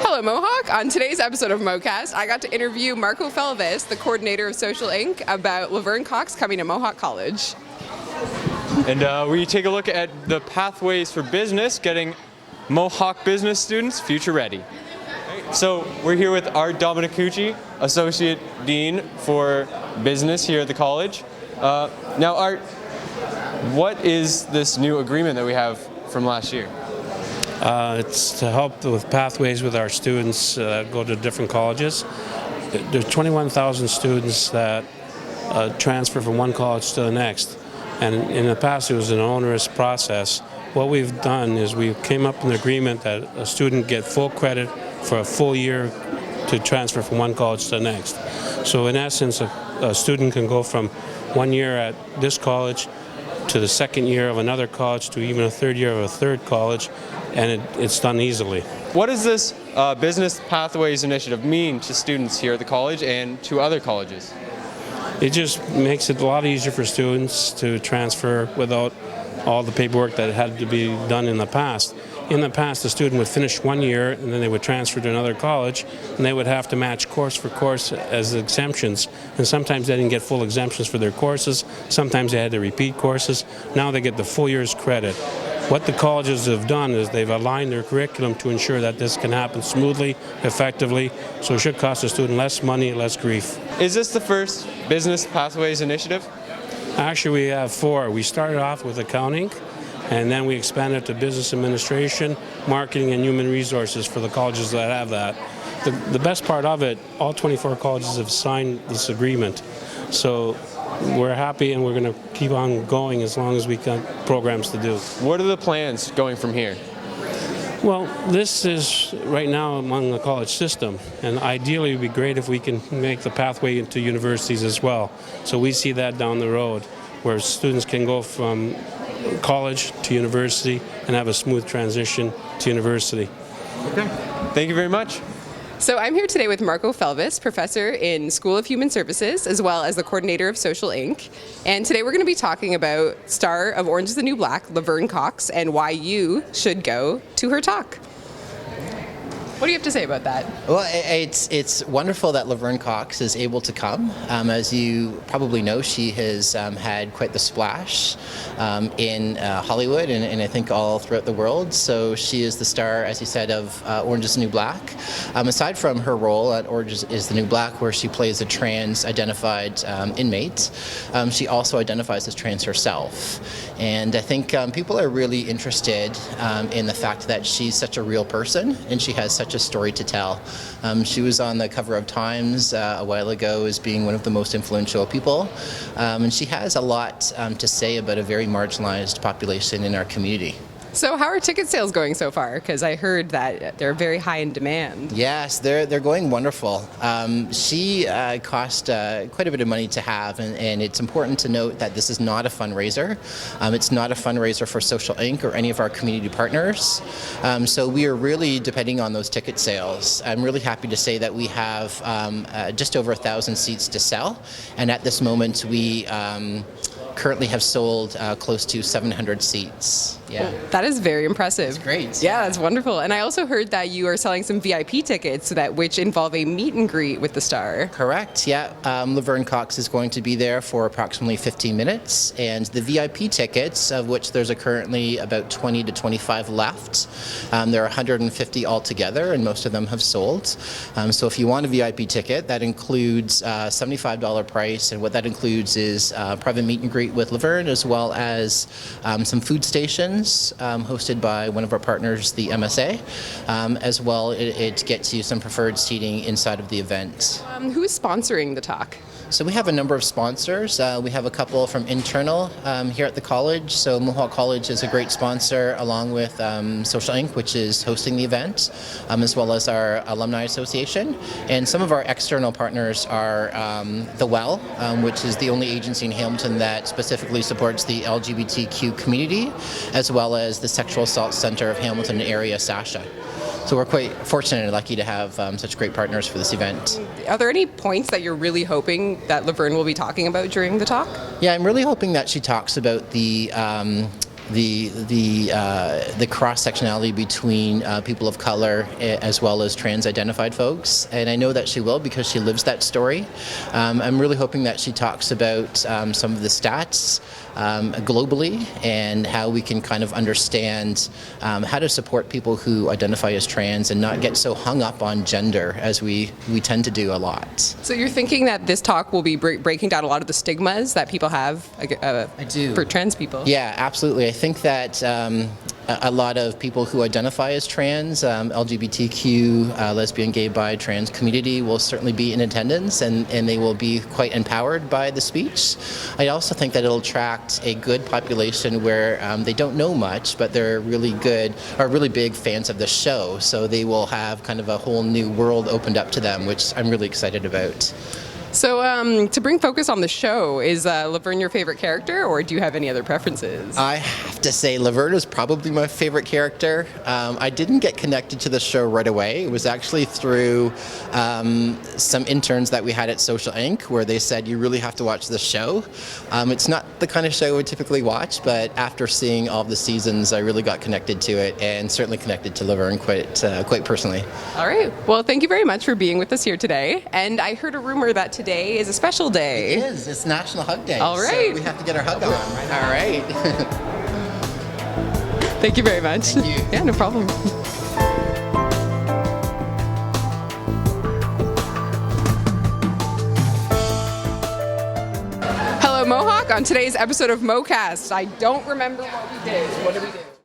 Hello, Mohawk. On today's episode of Mocast, I got to interview Marco Felvis, the coordinator of Social Inc., about Laverne Cox coming to Mohawk College. And we take a look at the pathways for business, getting Mohawk business students future ready. So we're here with Art Dominicucci, Associate Dean for Business here at the college. Now, Art, what is this new agreement that we have from last year? It's to help with pathways with our students that go to different colleges. There's 21,000 students that transfer from one college to the next. And in the past, it was an onerous process. What we've done is we came up with an agreement that a student get full credit for a full year to transfer from one college to the next. So in essence, a student can go from 1 year at this college to the second year of another college to even a third year of a third college, and it's done easily. What does this Business Pathways Initiative mean to students here at the college and to other colleges? It just makes it a lot easier for students to transfer without all the paperwork that had to be done in the past. In the past, the student would finish 1 year and then they would transfer to another college, and they would have to match course for course as exemptions. And sometimes they didn't get full exemptions for their courses. Sometimes they had to repeat courses. Now they get the full year's credit. What the colleges have done is they've aligned their curriculum to ensure that this can happen smoothly, effectively, so it should cost the student less money, less grief. Is this the first Business Pathways Initiative? Actually, we have 4. We started off with accounting, and then we expanded to business administration, marketing, and human resources for the colleges that have that. The best part of it, all 24 colleges have signed this agreement. So we're happy, and we're going to keep on going as long as we got programs to do. What are the plans going from here? Well, this is right now among the college system, and ideally it would be great if we can make the pathway into universities as well. So we see that down the road, where students can go from college to university and have a smooth transition to university. Okay. Thank you very much. So I'm here today with Marco Felvis, professor in School of Human Services, as well as the coordinator of Social Inc. And today we're going to be talking about star of Orange is the New Black, Laverne Cox, and why you should go to her talk. What do you have to say about that? Well, it's wonderful that Laverne Cox is able to come. As you probably know, she has had quite the splash in Hollywood and I think all throughout the world. So she is the star, as you said, of Orange is the New Black. Aside from her role at Orange is the New Black, where she plays a trans-identified inmate, she also identifies as trans herself. And I think people are really interested in the fact that she's such a real person and she has such a story to tell. She was on the cover of Times a while ago as being one of the most influential people, and she has a lot to say about a very marginalized population in our community. So how are ticket sales going so far? Because I heard that they're very high in demand. Yes, they're going wonderful. She cost quite a bit of money to have, and it's important to note that this is not a fundraiser. It's not a fundraiser for Social Inc. or any of our community partners. So we are really depending on those ticket sales. I'm really happy to say that we have just over 1,000 seats to sell, and at this moment we currently have sold close to 700 seats. Yeah. Well, that is very impressive. That's great. Yeah, that's wonderful. And I also heard that you are selling some VIP tickets which involve a meet and greet with the star. Correct, yeah. Laverne Cox is going to be there for approximately 15 minutes, and the VIP tickets, of which there's currently about 20 to 25 left, there are 150 altogether, and most of them have sold. So if you want a VIP ticket, that includes a $75 price, and what that includes is private meet and greet with Laverne, as well as some food stations hosted by one of our partners, the MSA. As well, it gets you some preferred seating inside of the event. Who's sponsoring the talk? So we have a number of sponsors. We have a couple from internal here at the college. So Mohawk College is a great sponsor, along with Social Inc., which is hosting the event, as well as our Alumni Association. And some of our external partners are The Well, which is the only agency in Hamilton that specifically supports the LGBTQ community, as well as the Sexual Assault Center of Hamilton area, SASHA. So we're quite fortunate and lucky to have such great partners for this event. Are there any points that you're really hoping that Laverne will be talking about during the talk? Yeah, I'm really hoping that she talks about the the cross sectionality between people of color as well as trans identified folks, and I know that she will because she lives that story. I'm really hoping that she talks about some of the stats globally and how we can kind of understand how to support people who identify as trans and not get so hung up on gender as we tend to do a lot. So you're thinking that this talk will be breaking down a lot of the stigmas that people have I do. for trans people? Yeah, absolutely. I think that a lot of people who identify as trans, LGBTQ, lesbian, gay, bi, trans community will certainly be in attendance, and they will be quite empowered by the speech. I also think that it'll attract a good population where they don't know much, but they're really good or really big fans of the show, so they will have kind of a whole new world opened up to them, which I'm really excited about. So to bring focus on the show, is Laverne your favorite character, or do you have any other preferences? I have to say Laverne is probably my favorite character. I didn't get connected to the show right away. It was actually through some interns that we had at Social Inc. where they said, you really have to watch this show. It's not the kind of show I would typically watch, but after seeing all of the seasons, I really got connected to it and certainly connected to Laverne quite personally. All right. Well, thank you very much for being with us here today. And I heard a rumor that today is a special day. It is. It's National Hug Day. All right. So we have to get our hug on. All right. Thank you very much. Thank you. Yeah, no problem. Hello, Mohawk. On today's episode of Mocast, I don't remember what we did. What did we do?